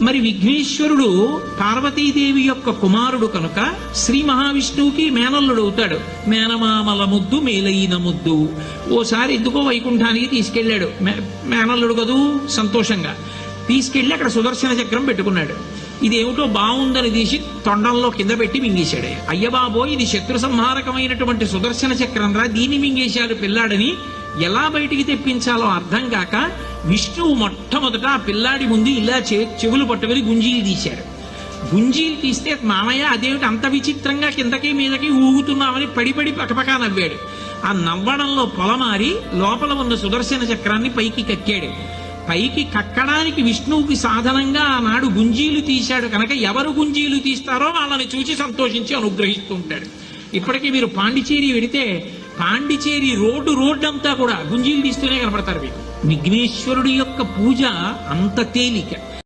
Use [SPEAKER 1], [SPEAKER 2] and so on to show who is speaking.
[SPEAKER 1] మరి విఘ్నేశ్వరుడు పార్వతీదేవి యొక్క కుమారుడు కనుక శ్రీ మహావిష్ణువుకి మేనల్లుడు అవుతాడు. మేనమామల ముద్దు మేలైన ముద్దు. ఓసారి ఎందుకో వైకుంఠానికి తీసుకెళ్లాడు. మేనల్లుడు కదూ, సంతోషంగా తీసుకెళ్లి అక్కడ సుదర్శన చక్రం పెట్టుకున్నాడు. ఇదేమిటో బాగుందని తీసి తొండంలో కింద పెట్టి మింగేశాడు. అయ్యబాబో, ఇది శత్రు సంహారకమైనటువంటి సుదర్శన చక్రం రా, దీన్ని మింగేశాడు పిల్లాడని ఎలా బయటికి తెప్పించాలో అర్థం కాక విష్ణువు మొట్టమొదట ఆ పిల్లాడి ముందు ఇలా చెవులు పట్టుకుని గుంజీలు తీశాడు. గుంజీలు తీస్తే మామయ్య అదేమిటి అంత విచిత్రంగా కిందకి మీదకి ఊగుతున్నామని పడి పకపకా నవ్వాడు. ఆ నవ్వడంలో పొలమారి లోపల ఉన్న సుదర్శన చక్రాన్ని పైకి కక్కాడు. పైకి కక్కడానికి విష్ణువుకి సాధనంగా ఆనాడు గుంజీలు తీశాడు కనుక ఎవరు గుంజీలు తీస్తారో వాళ్ళని చూసి సంతోషించి అనుగ్రహిస్తూ ఉంటాడు. ఇప్పటికీ మీరు పాండిచేరి వెడితే పాండిచేరి రోడ్డు అంతా కూడా గుంజీలు తీస్తూనే కనపడతారు మీకు. విఘ్నేశ్వరుడి యొక్క పూజ అంత తేలిక.